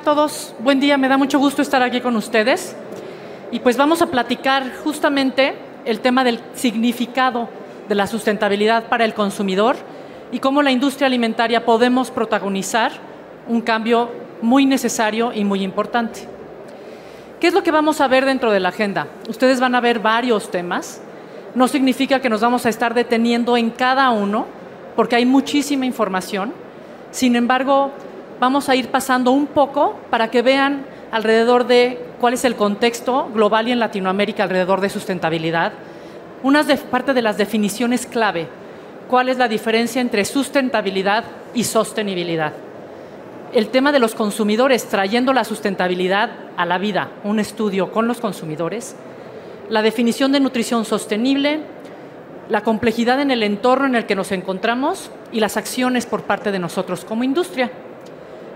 a todos, buen día, me da mucho gusto estar aquí con ustedes. Y pues vamos a platicar justamente el tema del significado de la sustentabilidad para el consumidor y cómo la industria alimentaria podemos protagonizar un cambio muy necesario y muy importante. ¿Qué es lo que vamos a ver dentro de la agenda? Ustedes van a ver varios temas. No significa que nos vamos a estar deteniendo en cada uno, porque hay muchísima información. Sin embargo, vamos a ir pasando un poco para que vean alrededor de cuál es el contexto global y en Latinoamérica alrededor de sustentabilidad. Parte de las definiciones clave. ¿Cuál es la diferencia entre sustentabilidad y sostenibilidad? El tema de los consumidores, trayendo la sustentabilidad a la vida, un estudio con los consumidores. La definición de nutrición sostenible, la complejidad en el entorno en el que nos encontramos y las acciones por parte de nosotros como industria.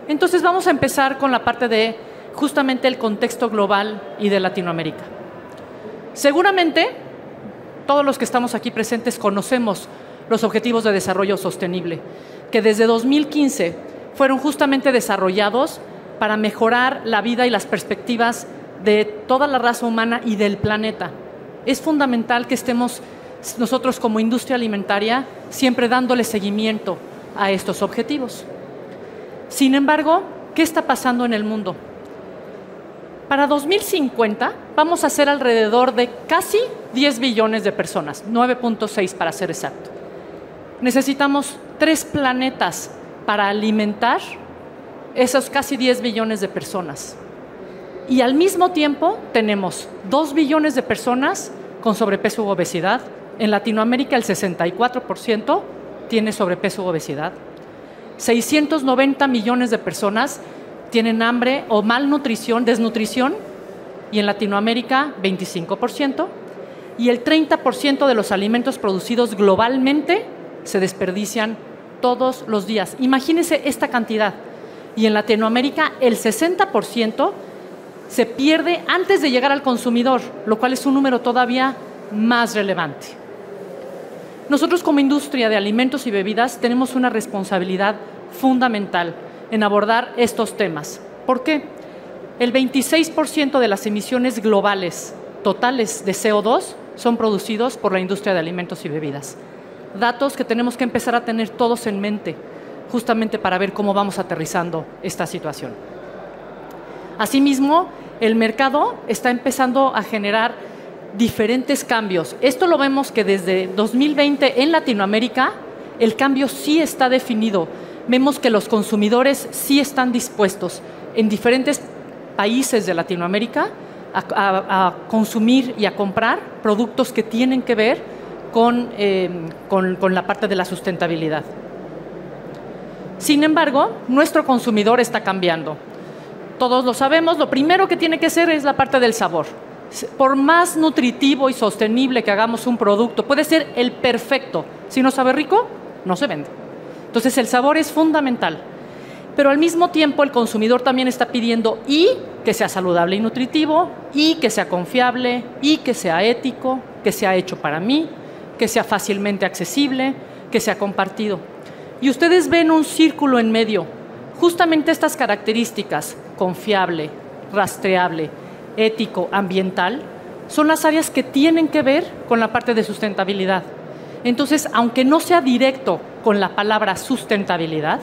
Entonces vamos a empezar con la parte de justamente el contexto global y de Latinoamérica. Seguramente todos los que estamos aquí presentes conocemos los Objetivos de Desarrollo Sostenible, que desde 2015 fueron justamente desarrollados para mejorar la vida y las perspectivas de toda la raza humana y del planeta. Es fundamental que estemos nosotros como industria alimentaria siempre dándole seguimiento a estos objetivos. Sin embargo, ¿qué está pasando en el mundo? Para 2050 vamos a ser alrededor de casi 10 billones de personas, 9.6 para ser exacto. Necesitamos 3 planetas para alimentar esos casi 10 billones de personas. Y al mismo tiempo tenemos 2 billones de personas con sobrepeso u obesidad. En Latinoamérica el 64% tiene sobrepeso u obesidad. 690 millones de personas tienen hambre o malnutrición, desnutrición, y en Latinoamérica 25%. Y el 30% de los alimentos producidos globalmente se desperdician todos los días. Imagínense esta cantidad. Y en Latinoamérica el 60% se pierde antes de llegar al consumidor, lo cual es un número todavía más relevante. Nosotros como industria de alimentos y bebidas tenemos una responsabilidad fundamental en abordar estos temas. ¿Por qué? El 26% de las emisiones globales totales de CO2 son producidos por la industria de alimentos y bebidas. Datos que tenemos que empezar a tener todos en mente, justamente para ver cómo vamos aterrizando esta situación. Asimismo, el mercado está empezando a generar diferentes cambios. Esto lo vemos que desde 2020 en Latinoamérica el cambio sí está definido. Vemos que los consumidores sí están dispuestos en diferentes países de Latinoamérica a consumir y a comprar productos que tienen que ver con la parte de la sustentabilidad. Sin embargo, nuestro consumidor está cambiando. Todos lo sabemos, lo primero que tiene que ser es la parte del sabor. Por más nutritivo y sostenible que hagamos un producto, puede ser el perfecto. Si no sabe rico, no se vende. Entonces el sabor es fundamental. Pero al mismo tiempo el consumidor también está pidiendo que sea saludable y nutritivo, que sea confiable, que sea ético, que sea hecho para mí, que sea fácilmente accesible, que sea compartido. Y ustedes ven un círculo en medio. Justamente estas características, confiable, rastreable, ético, ambiental, son las áreas que tienen que ver con la parte de sustentabilidad. Entonces, aunque no sea directo con la palabra sustentabilidad,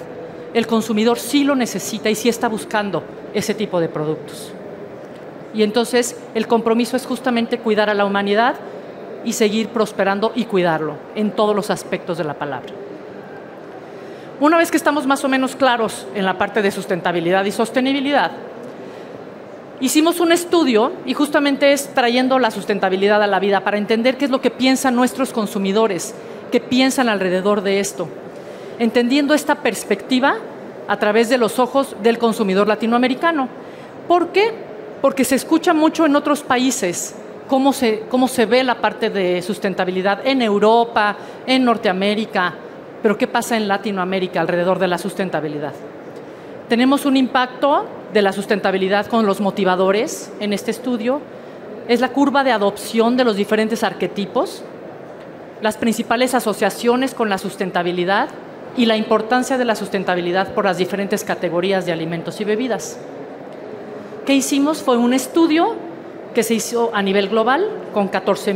el consumidor sí lo necesita y sí está buscando ese tipo de productos. Y entonces, el compromiso es justamente cuidar a la humanidad y seguir prosperando y cuidarlo en todos los aspectos de la palabra. Una vez que estamos más o menos claros en la parte de sustentabilidad y sostenibilidad, hicimos un estudio y justamente es trayendo la sustentabilidad a la vida para entender qué es lo que piensan nuestros consumidores, qué piensan alrededor de esto, entendiendo esta perspectiva a través de los ojos del consumidor latinoamericano. ¿Por qué? Porque se escucha mucho en otros países cómo se ve la parte de sustentabilidad en Europa, en Norteamérica, pero ¿qué pasa en Latinoamérica alrededor de la sustentabilidad? Tenemos un impacto de la sustentabilidad con los motivadores en este estudio. Es la curva de adopción de los diferentes arquetipos, las principales asociaciones con la sustentabilidad y la importancia de la sustentabilidad por las diferentes categorías de alimentos y bebidas. ¿Qué hicimos? Fue un estudio que se hizo a nivel global con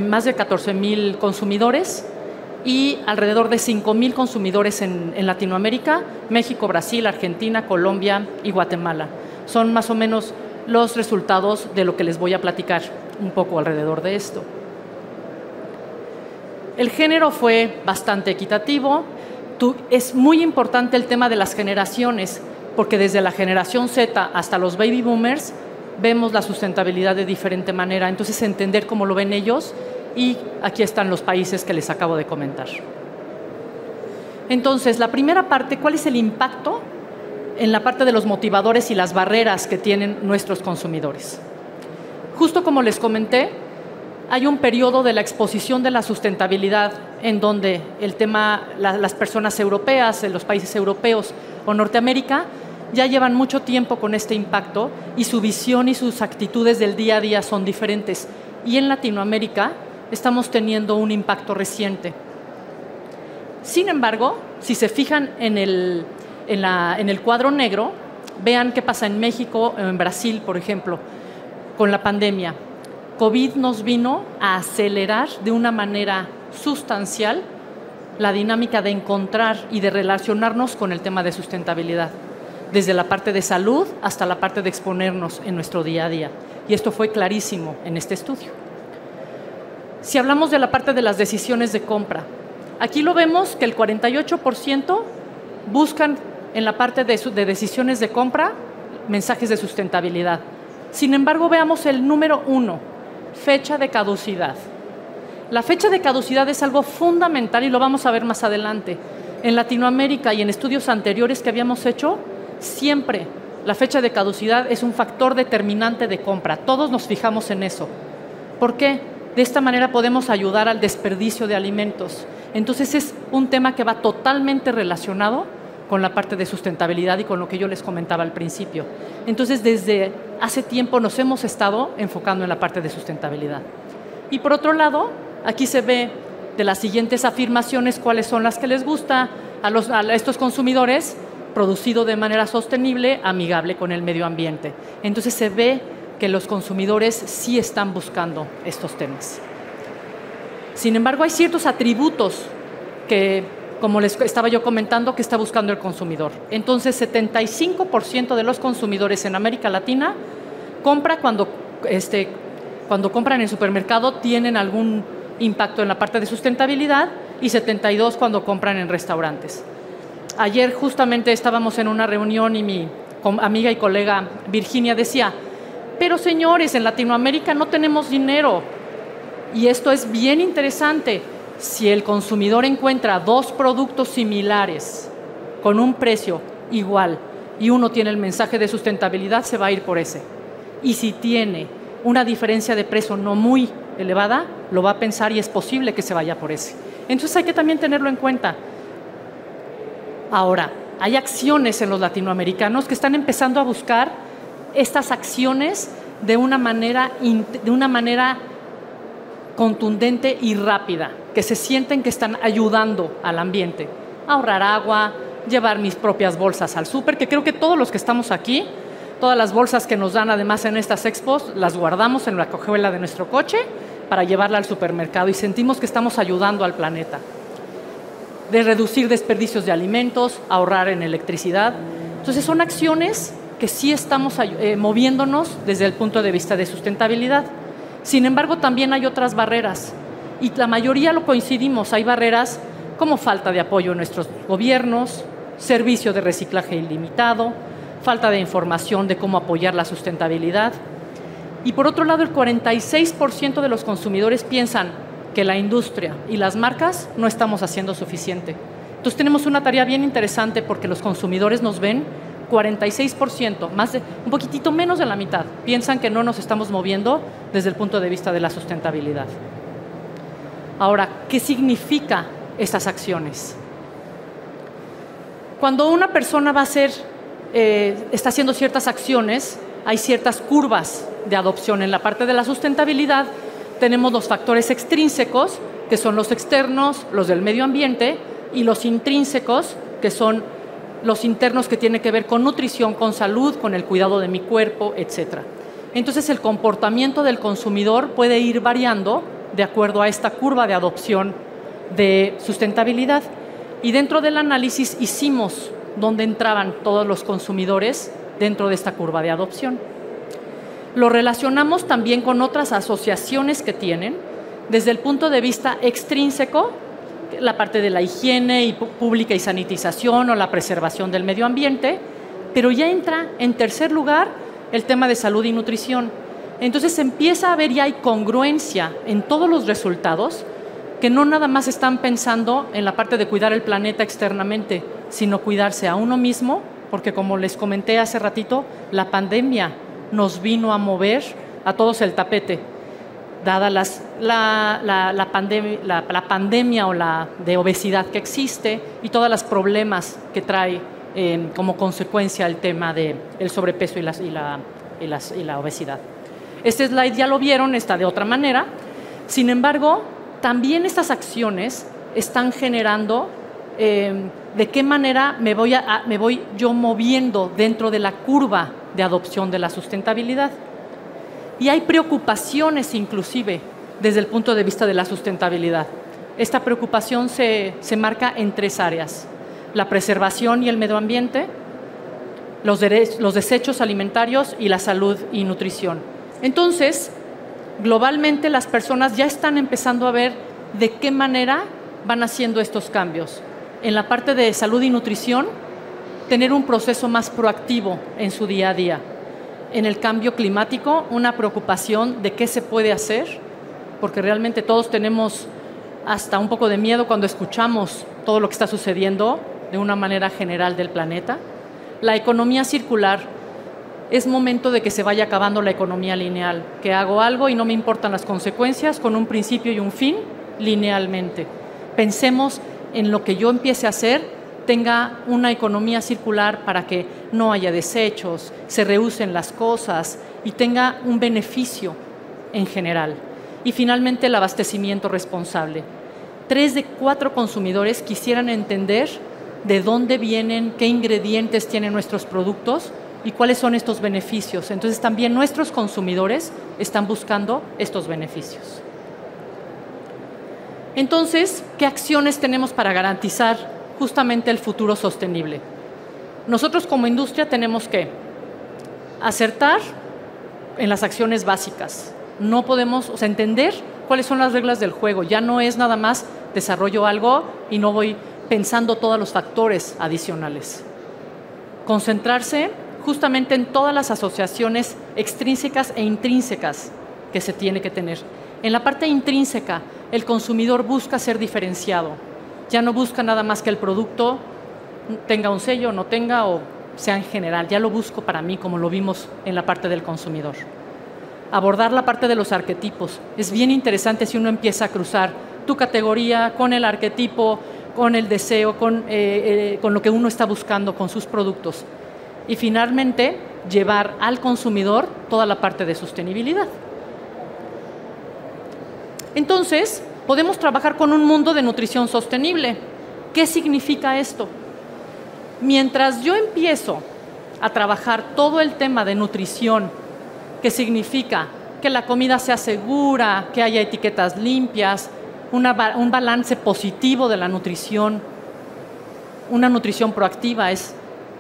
más de 14,000 consumidores y alrededor de 5,000 consumidores en Latinoamérica, México, Brasil, Argentina, Colombia y Guatemala. Son más o menos los resultados de lo que les voy a platicar un poco alrededor de esto. El género fue bastante equitativo. Es muy importante el tema de las generaciones, porque desde la generación Z hasta los baby boomers vemos la sustentabilidad de diferente manera. Entonces, entender cómo lo ven ellos, y aquí están los países que les acabo de comentar. Entonces, la primera parte, ¿cuál es el impacto en la parte de los motivadores y las barreras que tienen nuestros consumidores? Justo como les comenté, hay un periodo de la exposición de la sustentabilidad en donde el tema, las personas europeas, en los países europeos o Norteamérica, ya llevan mucho tiempo con este impacto y su visión y sus actitudes del día a día son diferentes. Y en Latinoamérica estamos teniendo un impacto reciente. Sin embargo, si se fijan en el cuadro negro, vean qué pasa en México o en Brasil, por ejemplo, con la pandemia. COVID nos vino a acelerar de una manera sustancial la dinámica de encontrar y de relacionarnos con el tema de sustentabilidad, desde la parte de salud hasta la parte de exponernos en nuestro día a día. Y esto fue clarísimo en este estudio. Si hablamos de la parte de las decisiones de compra, aquí lo vemos que el 48% buscan en la parte de decisiones de compra mensajes de sustentabilidad. Sin embargo, veamos el número 1, fecha de caducidad. La fecha de caducidad es algo fundamental y lo vamos a ver más adelante. En Latinoamérica y en estudios anteriores que habíamos hecho, siempre la fecha de caducidad es un factor determinante de compra. Todos nos fijamos en eso. ¿Por qué? De esta manera podemos ayudar al desperdicio de alimentos. Entonces es un tema que va totalmente relacionado con la parte de sustentabilidad y con lo que yo les comentaba al principio. Entonces, desde hace tiempo nos hemos estado enfocando en la parte de sustentabilidad. Y por otro lado, aquí se ve de las siguientes afirmaciones cuáles son las que les gusta a estos consumidores: producido de manera sostenible, amigable con el medio ambiente. Entonces se ve que los consumidores sí están buscando estos temas. Sin embargo, hay ciertos atributos que, como les estaba yo comentando, que está buscando el consumidor. Entonces, 75% de los consumidores en América Latina compra cuando compran en el supermercado tienen algún impacto en la parte de sustentabilidad, y 72% cuando compran en restaurantes. Ayer justamente estábamos en una reunión y mi amiga y colega Virginia decía: pero señores, en Latinoamérica no tenemos dinero. Y esto es bien interesante. Si el consumidor encuentra dos productos similares con un precio igual y uno tiene el mensaje de sustentabilidad, se va a ir por ese. Y si tiene una diferencia de precio no muy elevada, lo va a pensar y es posible que se vaya por ese. Entonces hay que también tenerlo en cuenta. Ahora, hay acciones en los latinoamericanos que están empezando a buscar estas acciones de una manera contundente y rápida, que se sienten que están ayudando al ambiente. Ahorrar agua, llevar mis propias bolsas al súper, que creo que todos los que estamos aquí, todas las bolsas que nos dan además en estas expos, las guardamos en la cajuela de nuestro coche para llevarla al supermercado y sentimos que estamos ayudando al planeta. De reducir desperdicios de alimentos, ahorrar en electricidad. Entonces son acciones que sí estamos moviéndonos desde el punto de vista de sustentabilidad. Sin embargo, también hay otras barreras y la mayoría lo coincidimos. Hay barreras como falta de apoyo en nuestros gobiernos, servicio de reciclaje ilimitado, falta de información de cómo apoyar la sustentabilidad. Y por otro lado, el 46% de los consumidores piensan que la industria y las marcas no estamos haciendo suficiente. Entonces tenemos una tarea bien interesante porque los consumidores nos ven 46%, un poquitito menos de la mitad, piensan que no nos estamos moviendo desde el punto de vista de la sustentabilidad. Ahora, ¿qué significa estas acciones? Cuando una persona está haciendo ciertas acciones, hay ciertas curvas de adopción. En la parte de la sustentabilidad tenemos los factores extrínsecos, que son los externos, los del medio ambiente, y los intrínsecos, que son los internos, que tienen que ver con nutrición, con salud, con el cuidado de mi cuerpo, etc. Entonces el comportamiento del consumidor puede ir variando de acuerdo a esta curva de adopción de sustentabilidad. Y dentro del análisis hicimos dónde entraban todos los consumidores dentro de esta curva de adopción. Lo relacionamos también con otras asociaciones que tienen desde el punto de vista extrínseco, la parte de la higiene pública y sanitización o la preservación del medio ambiente, pero ya entra en tercer lugar el tema de salud y nutrición. Entonces empieza a haber ya hay congruencia en todos los resultados, que no nada más están pensando en la parte de cuidar el planeta externamente, sino cuidarse a uno mismo, porque como les comenté hace ratito, la pandemia nos vino a mover a todos el tapete, dada la pandemia o la de obesidad que existe y todos los problemas que trae como consecuencia el tema del sobrepeso y la obesidad. Este slide ya lo vieron, está de otra manera. Sin embargo, también estas acciones están generando de qué manera me voy yo moviendo dentro de la curva de adopción de la sustentabilidad. Y hay preocupaciones inclusive desde el punto de vista de la sustentabilidad. Esta preocupación se marca en tres áreas: la preservación y el medio ambiente, los desechos alimentarios y la salud y nutrición. Entonces, globalmente las personas ya están empezando a ver de qué manera van haciendo estos cambios. En la parte de salud y nutrición, tener un proceso más proactivo en su día a día. En el cambio climático, una preocupación de qué se puede hacer, porque realmente todos tenemos hasta un poco de miedo cuando escuchamos todo lo que está sucediendo de una manera general del planeta. La economía circular, es momento de que se vaya acabando la economía lineal, que hago algo y no me importan las consecuencias, con un principio y un fin, linealmente. Pensemos en lo que yo empiece a hacer, tenga una economía circular para que no haya desechos, se reusen las cosas y tenga un beneficio en general. Y finalmente el abastecimiento responsable. 3 de 4 consumidores quisieran entender de dónde vienen, qué ingredientes tienen nuestros productos y cuáles son estos beneficios. Entonces también nuestros consumidores están buscando estos beneficios. Entonces, ¿qué acciones tenemos para garantizar justamente el futuro sostenible? Nosotros como industria tenemos que acertar en las acciones básicas. No podemos entender cuáles son las reglas del juego. Ya no es nada más desarrollo algo y no voy pensando todos los factores adicionales. Concentrarse justamente en todas las asociaciones extrínsecas e intrínsecas que se tiene que tener. En la parte intrínseca, el consumidor busca ser diferenciado. Ya no busca nada más que el producto tenga un sello, no tenga, o sea en general. Ya lo busco para mí, como lo vimos en la parte del consumidor. Abordar la parte de los arquetipos. Es bien interesante si uno empieza a cruzar tu categoría con el arquetipo, con el deseo, con lo que uno está buscando con sus productos. Y finalmente, llevar al consumidor toda la parte de sostenibilidad. Entonces, podemos trabajar con un mundo de nutrición sostenible. ¿Qué significa esto? Mientras yo empiezo a trabajar todo el tema de nutrición, que significa que la comida sea segura, que haya etiquetas limpias, un balance positivo de la nutrición. Una nutrición proactiva es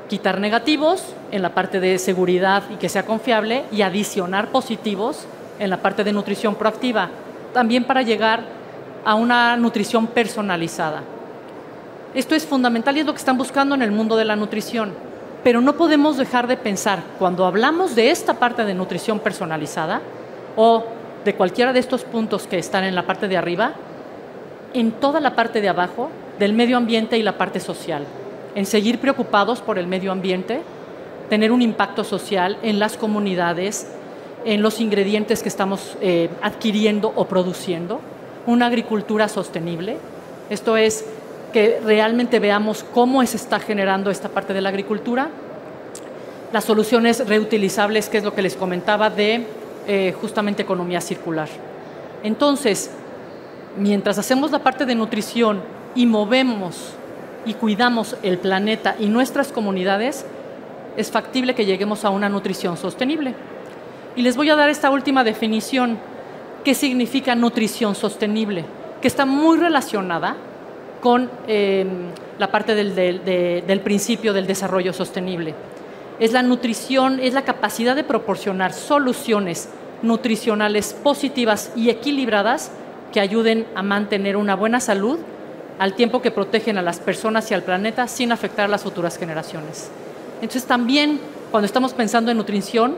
quitar negativos en la parte de seguridad y que sea confiable y adicionar positivos en la parte de nutrición proactiva, también para llegar a una nutrición personalizada. Esto es fundamental y es lo que están buscando en el mundo de la nutrición, pero no podemos dejar de pensar, cuando hablamos de esta parte de nutrición personalizada o de cualquiera de estos puntos que están en la parte de arriba, en toda la parte de abajo del medio ambiente y la parte social, en seguir preocupados por el medio ambiente, tener un impacto social en las comunidades, en los ingredientes que estamos adquiriendo o produciendo, una agricultura sostenible. Esto es que realmente veamos cómo se está generando esta parte de la agricultura, las soluciones reutilizables, que es lo que les comentaba de justamente economía circular. Entonces, mientras hacemos la parte de nutrición y movemos y cuidamos el planeta y nuestras comunidades, es factible que lleguemos a una nutrición sostenible. Y les voy a dar esta última definición. ¿Qué significa nutrición sostenible? Que está muy relacionada con la parte del principio del desarrollo sostenible. Es la nutrición, es la capacidad de proporcionar soluciones nutricionales positivas y equilibradas que ayuden a mantener una buena salud al tiempo que protegen a las personas y al planeta sin afectar a las futuras generaciones. Entonces también cuando estamos pensando en nutrición,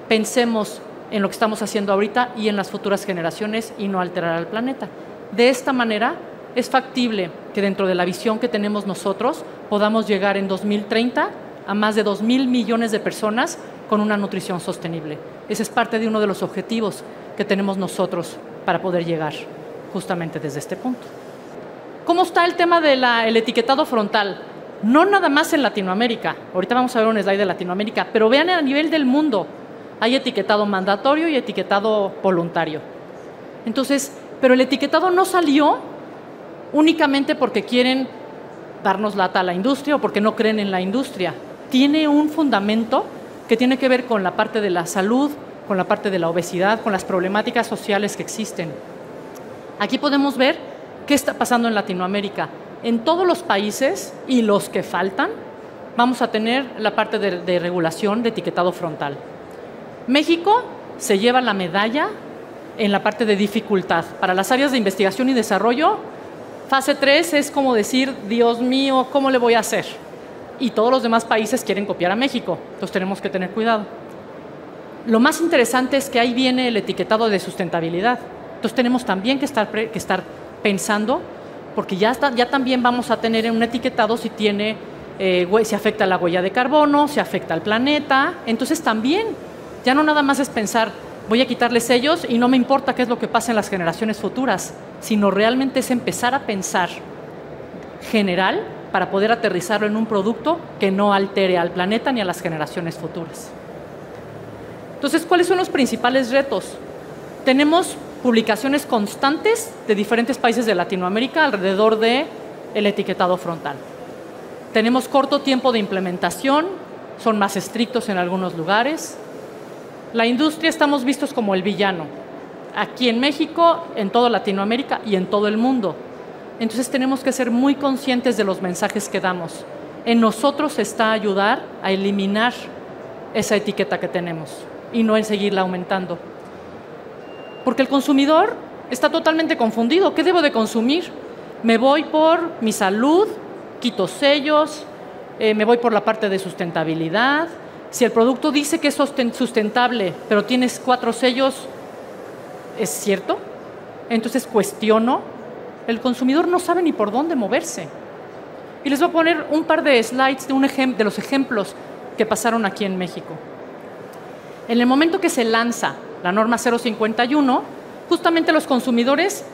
pensemos en lo que estamos haciendo ahorita y en las futuras generaciones y no alterar al planeta. De esta manera es factible que dentro de la visión que tenemos nosotros podamos llegar en 2030 a más de 2.000 millones de personas con una nutrición sostenible. Ese es parte de uno de los objetivos que tenemos nosotros para poder llegar justamente desde este punto. ¿Cómo está el tema del etiquetado frontal? No nada más en Latinoamérica. Ahorita vamos a ver un slide de Latinoamérica, pero vean a nivel del mundo. Hay etiquetado mandatorio y etiquetado voluntario. Entonces, pero el etiquetado no salió únicamente porque quieren darnos lata a la industria o porque no creen en la industria. Tiene un fundamento que tiene que ver con la parte de la salud, con la parte de la obesidad, con las problemáticas sociales que existen. Aquí podemos ver qué está pasando en Latinoamérica. En todos los países y los que faltan, vamos a tener la parte de regulación de etiquetado frontal. México se lleva la medalla en la parte de dificultad. Para las áreas de investigación y desarrollo, fase 3 es como decir, Dios mío, ¿cómo le voy a hacer? Y todos los demás países quieren copiar a México, entonces tenemos que tener cuidado. Lo más interesante es que ahí viene el etiquetado de sustentabilidad. Entonces tenemos también que estar pensando, porque ya también vamos a tener un etiquetado si si afecta la huella de carbono, si afecta al planeta. Entonces también, ya no nada más es pensar, voy a quitarles sellos y no me importa qué es lo que pasa en las generaciones futuras, sino realmente es empezar a pensar general para poder aterrizarlo en un producto que no altere al planeta ni a las generaciones futuras. Entonces, ¿cuáles son los principales retos? Tenemos publicaciones constantes de diferentes países de Latinoamérica alrededor del etiquetado frontal. Tenemos corto tiempo de implementación, son más estrictos en algunos lugares. La industria estamos vistos como el villano, aquí en México, en toda Latinoamérica y en todo el mundo. Entonces tenemos que ser muy conscientes de los mensajes que damos. En nosotros está ayudar a eliminar esa etiqueta que tenemos y no en seguirla aumentando. Porque el consumidor está totalmente confundido. ¿Qué debo de consumir? Me voy por mi salud, quito sellos, me voy por la parte de sustentabilidad. Si el producto dice que es sustentable, pero tienes 4 sellos, ¿es cierto? Entonces cuestiono. El consumidor no sabe ni por dónde moverse. Y les voy a poner un par de slides de los ejemplos que pasaron aquí en México. En el momento que se lanza la norma 051, justamente los consumidores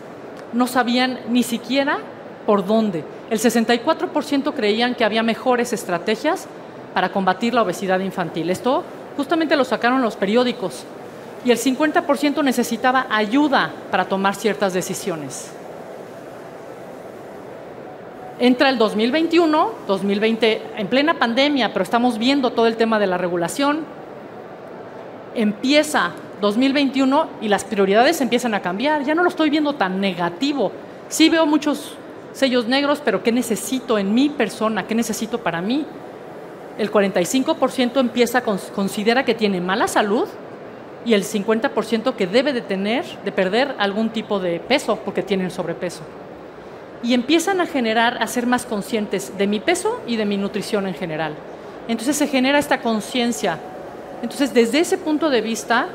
no sabían ni siquiera por dónde. El 64% creían que había mejores estrategias para combatir la obesidad infantil. Esto justamente lo sacaron los periódicos. Y el 50% necesitaba ayuda para tomar ciertas decisiones. Entra el 2021, 2020 en plena pandemia, pero estamos viendo todo el tema de la regulación. Empieza 2021 y las prioridades empiezan a cambiar. Ya no lo estoy viendo tan negativo. Sí veo muchos sellos negros, pero ¿qué necesito en mi persona? ¿Qué necesito para mí? El 45% considera que tiene mala salud y el 50% que debe de perder algún tipo de peso porque tienen sobrepeso. Y empiezan a ser más conscientes de mi peso y de mi nutrición en general. Entonces se genera esta conciencia. Entonces desde ese punto de vista,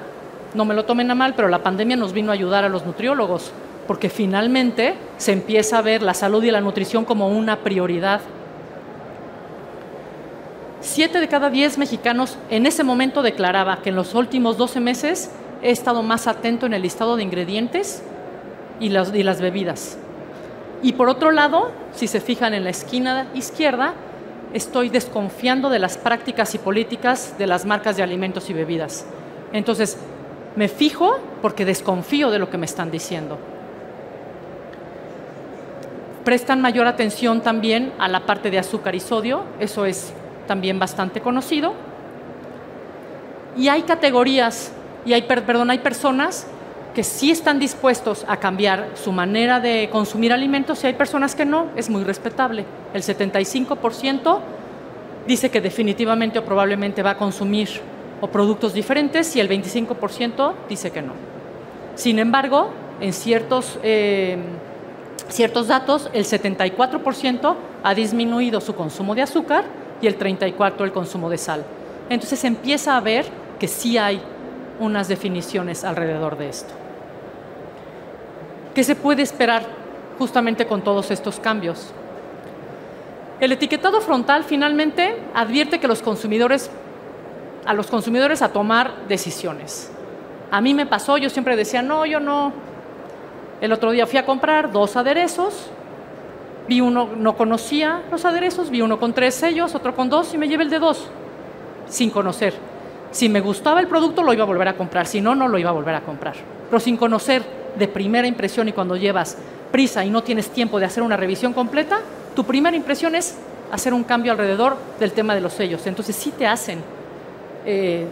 no me lo tomen a mal, pero la pandemia nos vino a ayudar a los nutriólogos, porque finalmente se empieza a ver la salud y la nutrición como una prioridad. 7 de cada 10 mexicanos en ese momento declaraba que en los últimos 12 meses he estado más atento en el listado de ingredientes y las bebidas. Y por otro lado, si se fijan en la esquina izquierda, estoy desconfiando de las prácticas y políticas de las marcas de alimentos y bebidas. Entonces, me fijo porque desconfío de lo que me están diciendo. Prestan mayor atención también a la parte de azúcar y sodio, eso es también bastante conocido. Y hay categorías Y hay personas que sí están dispuestos a cambiar su manera de consumir alimentos y hay personas que no, es muy respetable. El 75% dice que definitivamente o probablemente va a consumir o productos diferentes y el 25% dice que no. Sin embargo, en ciertos datos, el 74% ha disminuido su consumo de azúcar y el 34% el consumo de sal. Entonces empieza a ver que sí hay unas definiciones alrededor de esto. ¿Qué se puede esperar justamente con todos estos cambios? El etiquetado frontal finalmente advierte que a los consumidores a tomar decisiones. A mí me pasó, yo siempre decía, no, yo no. El otro día fui a comprar 2 aderezos, vi uno, no conocía los aderezos, vi uno con 3 sellos, otro con 2 y me llevé el de 2, sin conocer. Si me gustaba el producto lo iba a volver a comprar, si no, no lo iba a volver a comprar. Pero sin conocer de primera impresión y cuando llevas prisa y no tienes tiempo de hacer una revisión completa, tu primera impresión es hacer un cambio alrededor del tema de los sellos. Entonces sí te hacen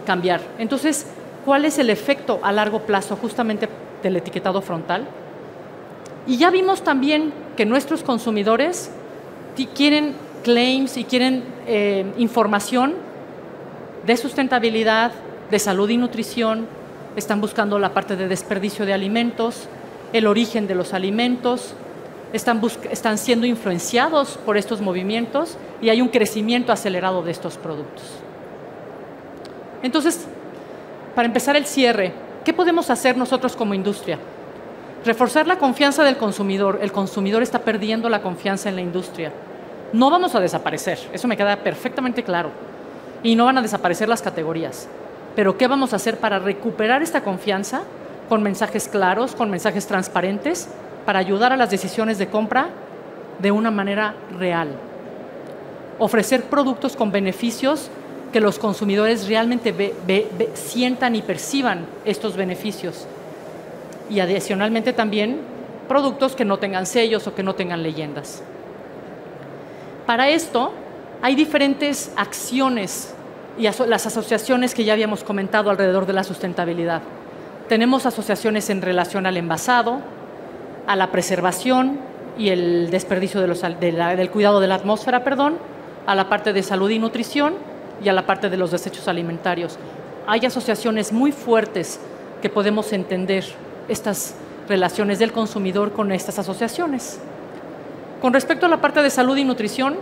cambiar. Entonces, ¿cuál es el efecto a largo plazo justamente del etiquetado frontal? Y ya vimos también que nuestros consumidores quieren claims y quieren información de sustentabilidad, de salud y nutrición, están buscando la parte de desperdicio de alimentos, el origen de los alimentos, están siendo influenciados por estos movimientos y hay un crecimiento acelerado de estos productos. Entonces, para empezar el cierre, ¿qué podemos hacer nosotros como industria? Reforzar la confianza del consumidor. El consumidor está perdiendo la confianza en la industria. No vamos a desaparecer, eso me queda perfectamente claro. Y no van a desaparecer las categorías. Pero ¿qué vamos a hacer para recuperar esta confianza con mensajes claros, con mensajes transparentes, para ayudar a las decisiones de compra de una manera real? Ofrecer productos con beneficios que los consumidores realmente sientan y perciban estos beneficios. Y adicionalmente también productos que no tengan sellos o que no tengan leyendas. Para esto hay diferentes acciones y las asociaciones que ya habíamos comentado alrededor de la sustentabilidad. Tenemos asociaciones en relación al envasado, a la preservación y el desperdicio del cuidado de la atmósfera, a la parte de salud y nutrición y a la parte de los desechos alimentarios. Hay asociaciones muy fuertes que podemos entender estas relaciones del consumidor con estas asociaciones. Con respecto a la parte de salud y nutrición,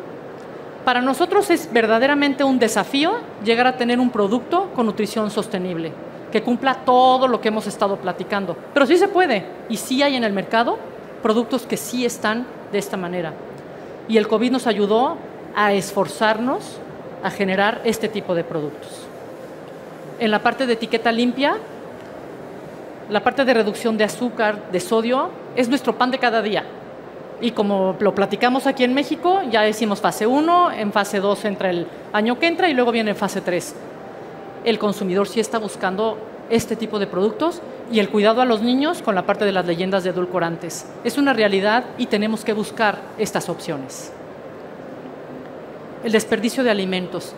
para nosotros es verdaderamente un desafío llegar a tener un producto con nutrición sostenible, que cumpla todo lo que hemos estado platicando. Pero sí se puede, y sí hay en el mercado productos que sí están de esta manera. Y el COVID nos ayudó a esforzarnos a generar este tipo de productos. En la parte de etiqueta limpia, la parte de reducción de azúcar, de sodio, es nuestro pan de cada día. Y como lo platicamos aquí en México, ya hicimos fase 1, en fase 2 entra el año que entra y luego viene fase 3. El consumidor sí está buscando este tipo de productos y el cuidado a los niños con la parte de las leyendas de edulcorantes. Es una realidad y tenemos que buscar estas opciones. El desperdicio de alimentos.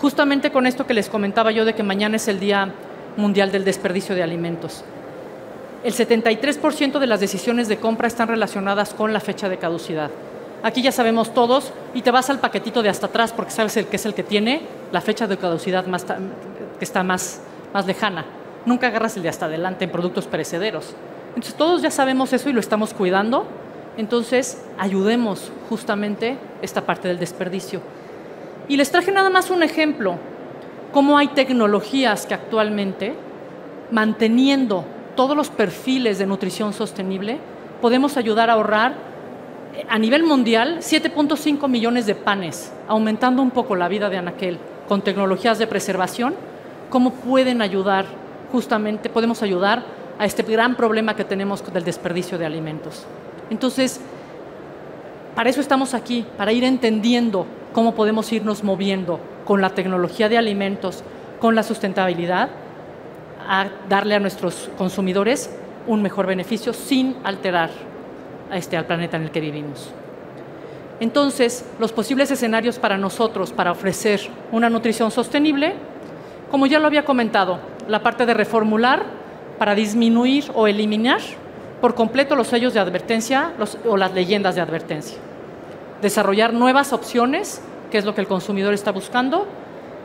Justamente con esto que les comentaba yo de que mañana es el Día Mundial del Desperdicio de Alimentos. El 73% de las decisiones de compra están relacionadas con la fecha de caducidad. Aquí ya sabemos todos y te vas al paquetito de hasta atrás porque sabes que es el que tiene la fecha de caducidad que está más lejana. Nunca agarras el de hasta adelante en productos perecederos. Entonces todos ya sabemos eso y lo estamos cuidando. Entonces ayudemos justamente esta parte del desperdicio. Y les traje nada más un ejemplo, cómo hay tecnologías que actualmente, manteniendo todos los perfiles de nutrición sostenible, podemos ayudar a ahorrar a nivel mundial 7.5 millones de panes, aumentando un poco la vida de anaquel con tecnologías de preservación. ¿Cómo pueden ayudar? Justamente podemos ayudar a este gran problema que tenemos del desperdicio de alimentos. Entonces, para eso estamos aquí, para ir entendiendo cómo podemos irnos moviendo con la tecnología de alimentos, con la sustentabilidad, a darle a nuestros consumidores un mejor beneficio sin alterar al planeta en el que vivimos. Entonces, los posibles escenarios para nosotros, para ofrecer una nutrición sostenible, como ya lo había comentado, la parte de reformular para disminuir o eliminar por completo los sellos de advertencia o las leyendas de advertencia. Desarrollar nuevas opciones, que es lo que el consumidor está buscando,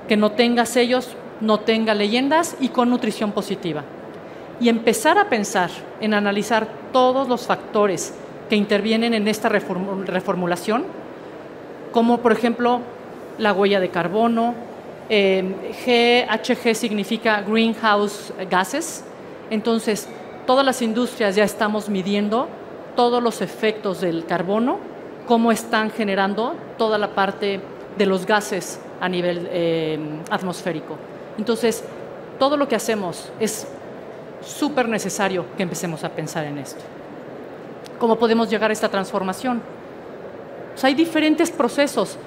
que no tenga sellos, no tenga leyendas y con nutrición positiva. Y empezar a pensar en analizar todos los factores que intervienen en esta reformulación, como por ejemplo la huella de carbono, GHG significa Greenhouse Gases. Entonces, todas las industrias ya estamos midiendo todos los efectos del carbono, cómo están generando toda la parte de los gases a nivel atmosférico. Entonces, todo lo que hacemos es súper necesario que empecemos a pensar en esto. ¿Cómo podemos llegar a esta transformación? Pues hay diferentes procesos,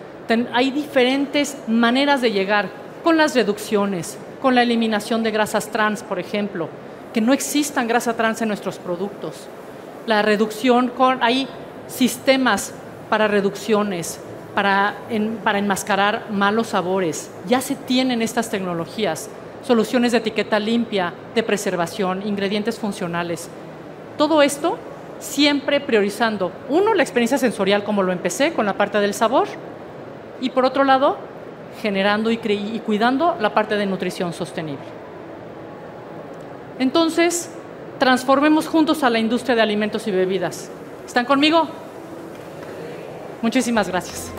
hay diferentes maneras de llegar, con las reducciones, con la eliminación de grasas trans, por ejemplo, que no existan grasa trans en nuestros productos. La reducción, hay sistemas para reducciones, para enmascarar malos sabores. Ya se tienen estas tecnologías, soluciones de etiqueta limpia, de preservación, ingredientes funcionales. Todo esto siempre priorizando, uno, la experiencia sensorial, como lo empecé con la parte del sabor, y por otro lado, generando y cuidando la parte de nutrición sostenible. Entonces, transformemos juntos a la industria de alimentos y bebidas. ¿Están conmigo? Muchísimas gracias.